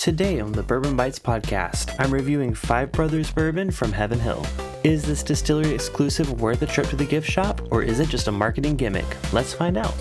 Today on the Bourbon Bites podcast, I'm reviewing 5 Brothers Bourbon from Heaven Hill. Is this distillery exclusive worth a trip to the gift shop, or is it just a marketing gimmick? Let's find out.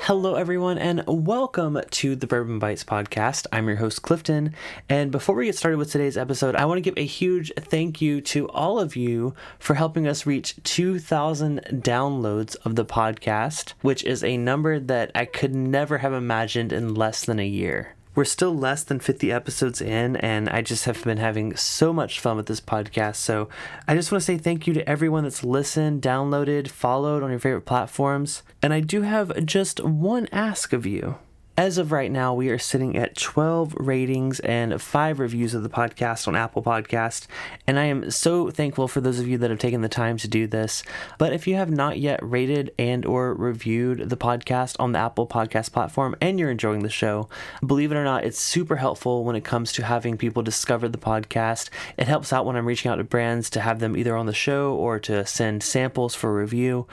Hello everyone and welcome to the Bourbon Bites podcast. I'm your host Clifton, and before we get started with today's episode, I want to give a huge thank you to all of you for helping us reach 2,000 downloads of the podcast, which is a number that I could never have imagined in less than a year. We're still less than 50 episodes in, and I just have been having so much fun with this podcast. So I just want to say thank you to everyone that's listened, downloaded, followed on your favorite platforms. And I do have just one ask of you. As of right now, we are sitting at 12 ratings and 5 reviews of the podcast on Apple Podcast, and I am so thankful for those of you that have taken the time to do this. But if you have not yet rated and or reviewed the podcast on the Apple Podcast platform and you're enjoying the show, believe it or not, it's super helpful when it comes to having people discover the podcast. It helps out when I'm reaching out to brands to have them either on the show or to send samples for review.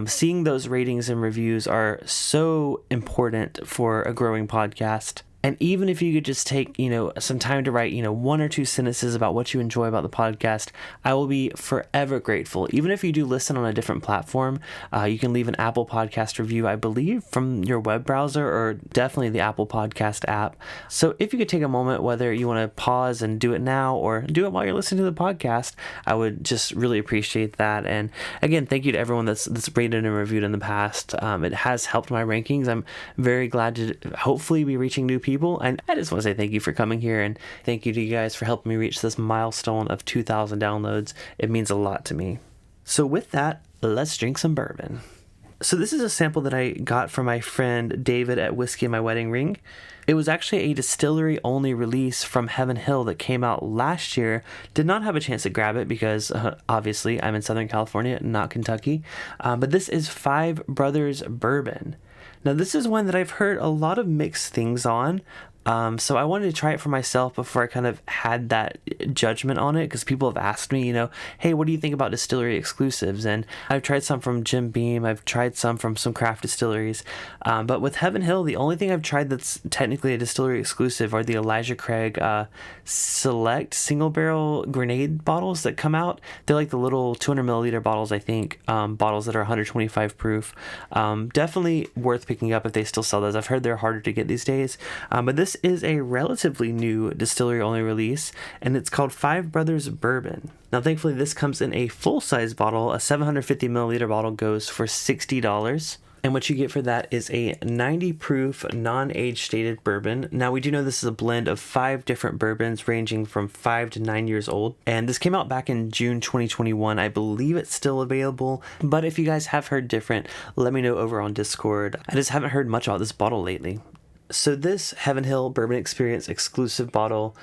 Seeing those ratings and reviews are so important for a growing podcast. And even if you could just take, some time to write, 1 or 2 sentences about what you enjoy about the podcast, I will be forever grateful. Even if you do listen on a different platform, you can leave an Apple Podcast review, I believe, from your web browser or definitely the Apple Podcast app. So if you could take a moment, whether you want to pause and do it now or do it while you're listening to the podcast, I would just really appreciate that. And again, thank you to everyone that's rated and reviewed in the past. It has helped my rankings. I'm very glad to hopefully be reaching new people. And I just want to say thank you for coming here, and thank you to you guys for helping me reach this milestone of 2,000 downloads. It means a lot to me. So with that, let's drink some bourbon. So this is a sample that I got from my friend David at Whiskey in My Wedding Ring. It was actually a distillery-only release from Heaven Hill that came out last year. Did not have a chance to grab it because, obviously, I'm in Southern California, not Kentucky. But this is 5 Brothers Bourbon. Now, this is one that I've heard a lot of mixed things on. So I wanted to try it for myself before I kind of had that judgment on it, because people have asked me, hey, what do you think about distillery exclusives? And I've tried some from Jim Beam. I've tried some from some craft distilleries. But with Heaven Hill, the only thing I've tried that's technically a distillery exclusive are the Elijah Craig Select single barrel grenade bottles that come out. They're like the little 200 milliliter bottles, I think, bottles that are 125 proof. Definitely worth picking up if they still sell those. I've heard they're harder to get these days. But this is a relatively new distillery-only release, and it's called 5 Brothers Bourbon. Now, thankfully, this comes in a full-size bottle. A 750 milliliter bottle goes for $60. And what you get for that is a 90 proof non-age stated bourbon. Now, we do know this is a blend of 5 different bourbons ranging from 5 to 9 years old. And this came out back in June 2021. I believe it's still available. But if you guys have heard different, let me know over on Discord. I just haven't heard much about this bottle lately. So this Heaven Hill Bourbon Experience exclusive bottle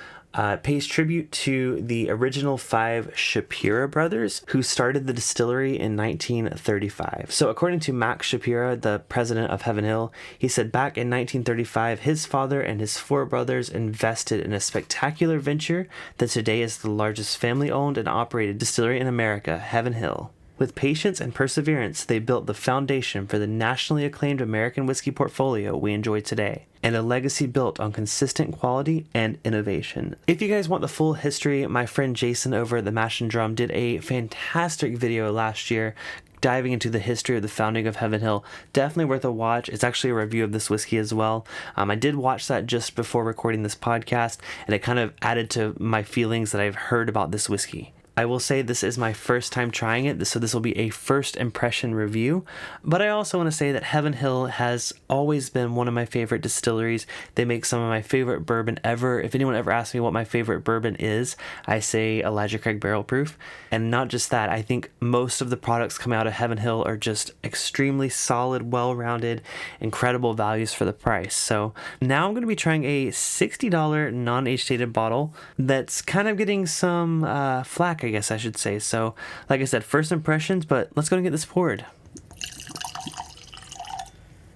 pays tribute to the original 5 Shapira brothers who started the distillery in 1935. So according to Max Shapira, the president of Heaven Hill, he said back in 1935, his father and his 4 brothers invested in a spectacular venture that today is the largest family-owned and operated distillery in America, Heaven Hill. With patience and perseverance, they built the foundation for the nationally acclaimed American whiskey portfolio we enjoy today, and a legacy built on consistent quality and innovation. If you guys want the full history, my friend Jason over at the Mash and Drum did a fantastic video last year diving into the history of the founding of Heaven Hill. Definitely worth a watch. It's actually a review of this whiskey as well. I did watch that just before recording this podcast, and it kind of added to my feelings that I've heard about this whiskey. I will say this is my first time trying it, so this will be a first impression review. But I also want to say that Heaven Hill has always been one of my favorite distilleries. They make some of my favorite bourbon ever. If anyone ever asks me what my favorite bourbon is, I say Elijah Craig Barrel Proof. And not just that, I think most of the products coming out of Heaven Hill are just extremely solid, well-rounded, incredible values for the price. So now I'm going to be trying a $60 non-age stated bottle that's kind of getting some flack, I guess I should say. So like I said, first impressions, but let's go and get this poured.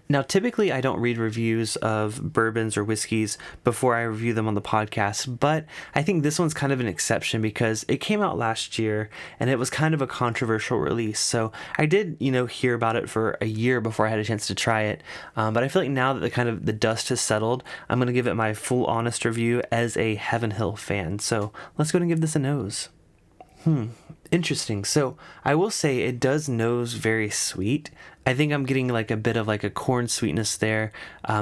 Now, typically, I don't read reviews of bourbons or whiskeys before I review them on the podcast, but I think this one's kind of an exception because it came out last year and it was kind of a controversial release. So I did, hear about it for a year before I had a chance to try it. But I feel like now that the dust has settled, I'm going to give it my full honest review as a Heaven Hill fan. So let's go ahead and give this a nose. Interesting. So I will say it does nose very sweet. I think I'm getting like a bit of like a corn sweetness there.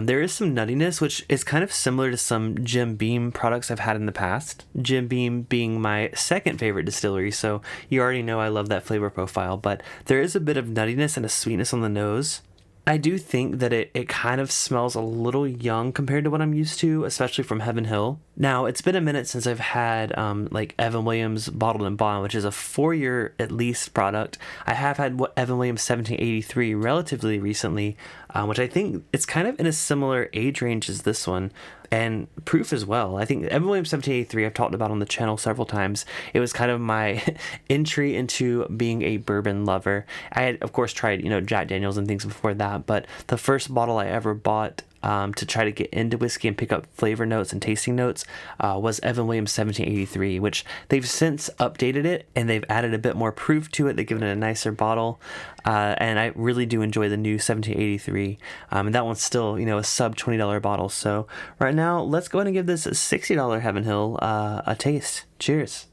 There is some nuttiness, which is kind of similar to some Jim Beam products I've had in the past. Jim Beam being my second favorite distillery, so you already know I love that flavor profile, but there is a bit of nuttiness and a sweetness on the nose. I do think that it kind of smells a little young compared to what I'm used to, especially from Heaven Hill. Now, it's been a minute since I've had like Evan Williams Bottled and Bond, which is a 4-year at least product. I have had Evan Williams 1783 relatively recently, which I think it's kind of in a similar age range as this one. And proof as well. I think Evan Williams 1783 I've talked about on the channel several times. It was kind of my entry into being a bourbon lover. I had, of course, tried, Jack Daniels and things before that, but the first bottle I ever bought to try to get into whiskey and pick up flavor notes and tasting notes was Evan Williams 1783, which they've since updated it and they've added a bit more proof to it. They've given it a nicer bottle, and I really do enjoy the new 1783. And that one's still, a sub $20 bottle. So right now, let's go ahead and give this $60 Heaven Hill a taste. Cheers.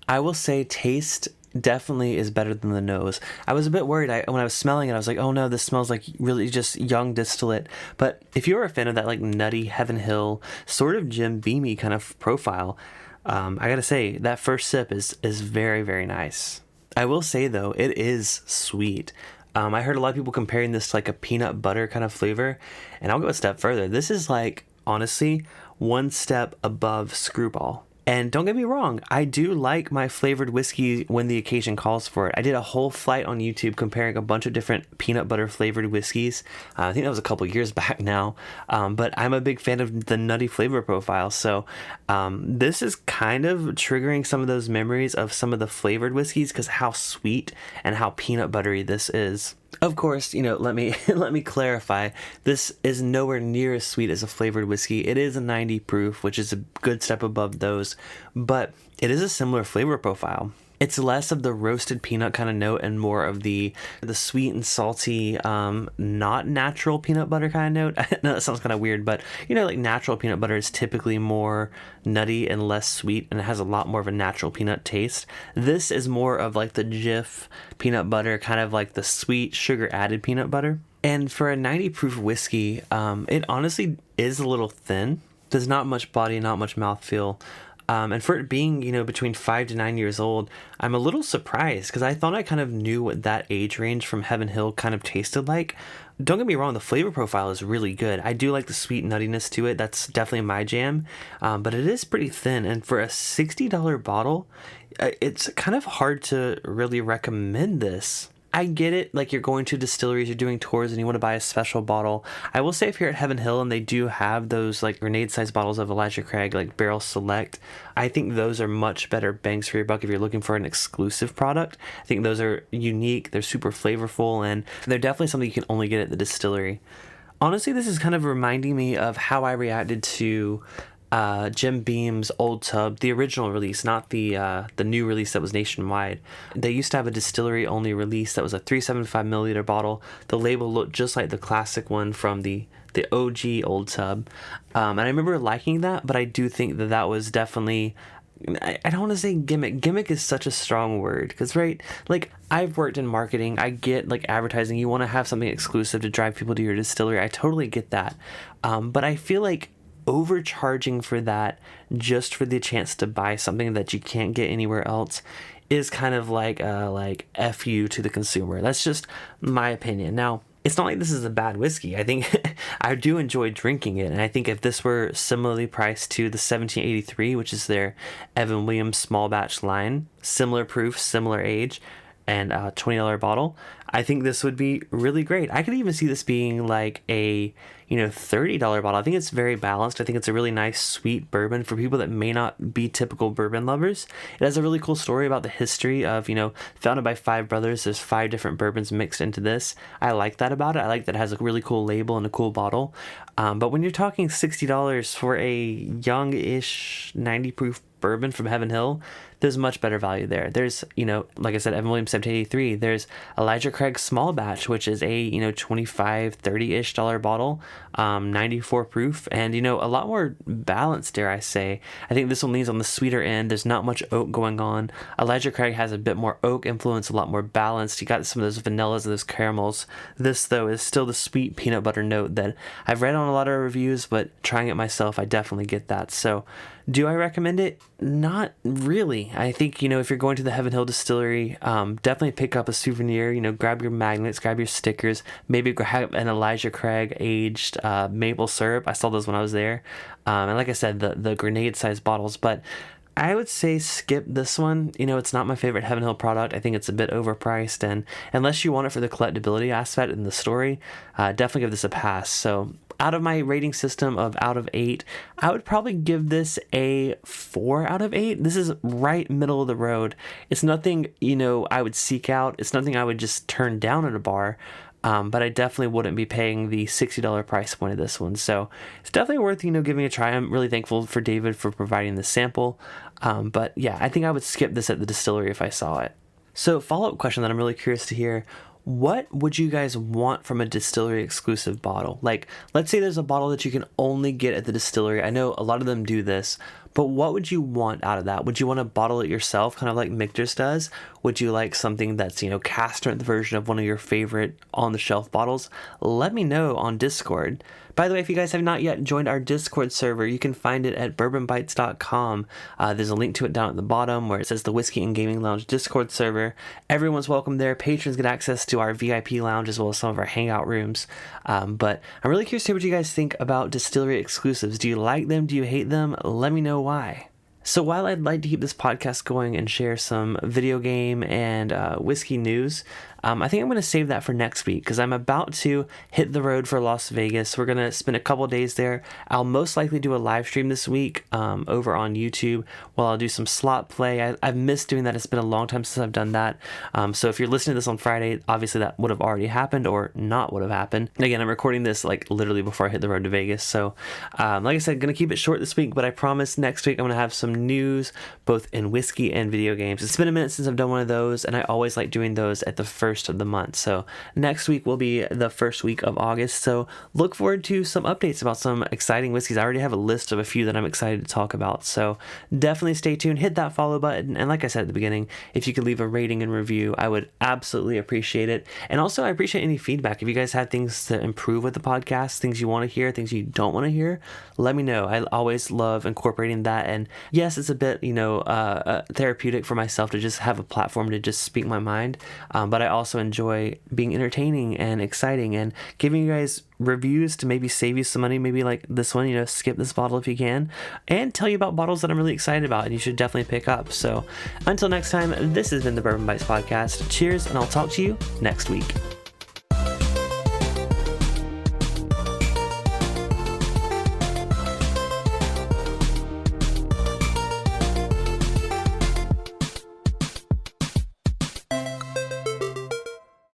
I will say taste definitely is better than the nose. I was a bit worried when I was smelling it. I was like, oh no, this smells like really just young distillate. But if you're a fan of that like nutty Heaven Hill sort of Jim Beamy kind of profile, I gotta say that first sip is very, very nice. I will say though, it is sweet. I heard a lot of people comparing this to like a peanut butter kind of flavor, and I'll go a step further. This is like, honestly, one step above Screwball. And don't get me wrong, I do like my flavored whiskey when the occasion calls for it. I did a whole flight on YouTube comparing a bunch of different peanut butter flavored whiskeys. I think that was a couple years back now. But I'm a big fan of the nutty flavor profile. So this is kind of triggering some of those memories of some of the flavored whiskeys because how sweet and how peanut buttery this is. Of course, let me let me clarify. This is nowhere near as sweet as a flavored whiskey. It is a 90 proof, which is a good step above those, but it is a similar flavor profile. It's less of the roasted peanut kind of note and more of the sweet and salty, not natural peanut butter kind of note. I know that sounds kind of weird, but like natural peanut butter is typically more nutty and less sweet, and it has a lot more of a natural peanut taste. This is more of like the Jif peanut butter, kind of like the sweet sugar added peanut butter. And for a 90 proof whiskey, it honestly is a little thin. There's not much body, not much mouthfeel. And for it being, between 5 to 9 years old, I'm a little surprised because I thought I kind of knew what that age range from Heaven Hill kind of tasted like. Don't get me wrong, the flavor profile is really good. I do like the sweet nuttiness to it. That's definitely my jam. But it is pretty thin. And for a $60 bottle, it's kind of hard to really recommend this. I get it, like you're going to distilleries, you're doing tours, and you want to buy a special bottle. I will say if you're at Heaven Hill and they do have those like grenade-sized bottles of Elijah Craig, like Barrel Select, I think those are much better bangs for your buck if you're looking for an exclusive product. I think those are unique, they're super flavorful, and they're definitely something you can only get at the distillery. Honestly, this is kind of reminding me of how I reacted to Jim Beam's Old Tub, the original release, not the new release that was nationwide. They used to have a distillery only release that was a 375 milliliter bottle. The label looked just like the classic one from the OG Old Tub, and I remember liking that. But I do think that was definitely, I don't want to say gimmick. Gimmick is such a strong word because, right, like I've worked in marketing. I get like advertising. You want to have something exclusive to drive people to your distillery. I totally get that, but I feel like overcharging for that just for the chance to buy something that you can't get anywhere else is kind of like F you to the consumer. That's just my opinion. Now, it's not like this is a bad whiskey. I think I do enjoy drinking it, and I think if this were similarly priced to the 1783, which is their Evan Williams small batch line, similar proof, similar age, and a $20 bottle, I think this would be really great. I could even see this being like a, $30 bottle. I think it's very balanced. I think it's a really nice, sweet bourbon for people that may not be typical bourbon lovers. It has a really cool story about the history of, founded by 5 brothers. There's 5 different bourbons mixed into this. I like that about it. I like that it has a really cool label and a cool bottle. But when you're talking $60 for a young-ish 90 proof bourbon from Heaven Hill, there's much better value there. There's, like I said, Evan Williams 1783. There's Elijah Craig's Small Batch, which is a, $25, $30-ish bottle, 94 proof, and, a lot more balanced, dare I say. I think this one leans on the sweeter end. There's not much oak going on. Elijah Craig has a bit more oak influence, a lot more balanced. You got some of those vanillas and those caramels. This, though, is still the sweet peanut butter note that I've read on a lot of reviews, but trying it myself, I definitely get that. So, do I recommend it? Not really. I think, if you're going to the Heaven Hill Distillery, definitely pick up a souvenir, grab your magnets, grab your stickers, maybe grab an Elijah Craig aged maple syrup. I saw those when I was there. And like I said, the grenade sized bottles, but I would say skip this one. It's not my favorite Heaven Hill product. I think it's a bit overpriced, and unless you want it for the collectability aspect in the story, definitely give this a pass. So out of my rating system of out of 8, I would probably give this a 4 out of 8. This is right middle of the road. It's nothing, I would seek out. It's nothing I would just turn down at a bar. But I definitely wouldn't be paying the $60 price point of this one. So it's definitely worth, giving a try. I'm really thankful for David for providing the sample. But yeah, I think I would skip this at the distillery if I saw it. So follow-up question that I'm really curious to hear. What would you guys want from a distillery exclusive bottle? Like, let's say there's a bottle that you can only get at the distillery. I know a lot of them do this, but what would you want out of that? Would you want to bottle it yourself, kind of like Michter's does? Would you like something that's, cast strength version of one of your favorite on-the-shelf bottles? Let me know on Discord. By the way, if you guys have not yet joined our Discord server, you can find it at bourbonbites.com. There's a link to it down at the bottom where it says the Whiskey and Gaming Lounge Discord server. Everyone's welcome there. Patrons get access to our VIP lounge as well as some of our hangout rooms. But I'm really curious to hear what you guys think about distillery exclusives. Do you like them? Do you hate them? Let me know why. So while I'd like to keep this podcast going and share some video game and whiskey news, I think I'm going to save that for next week because I'm about to hit the road for Las Vegas. We're going to spend a couple days there. I'll most likely do a live stream this week over on YouTube while I'll do some slot play. I've missed doing that. It's been a long time since I've done that. So if you're listening to this on Friday, obviously that would have already happened or not would have happened. Again, I'm recording this like literally before I hit the road to Vegas. So like I said, going to keep it short this week, but I promise next week I'm going to have some news both in whiskey and video games. It's been a minute since I've done one of those, and I always like doing those at the first of the month. So next week will be the first week of August. So look forward to some updates about some exciting whiskeys. I already have a list of a few that I'm excited to talk about. So definitely stay tuned, hit that follow button. And like I said at the beginning, if you could leave a rating and review, I would absolutely appreciate it. And also I appreciate any feedback. If you guys had things to improve with the podcast, things you want to hear, things you don't want to hear, let me know. I always love incorporating that. And yes, it's a bit, therapeutic for myself to just have a platform to just speak my mind. But I also enjoy being entertaining and exciting and giving you guys reviews to maybe save you some money, maybe like this one, skip this bottle if you can, and tell you about bottles that I'm really excited about and you should definitely pick up. So until next time, this has been the Bourbon Bites Podcast. Cheers, and I'll talk to you next week.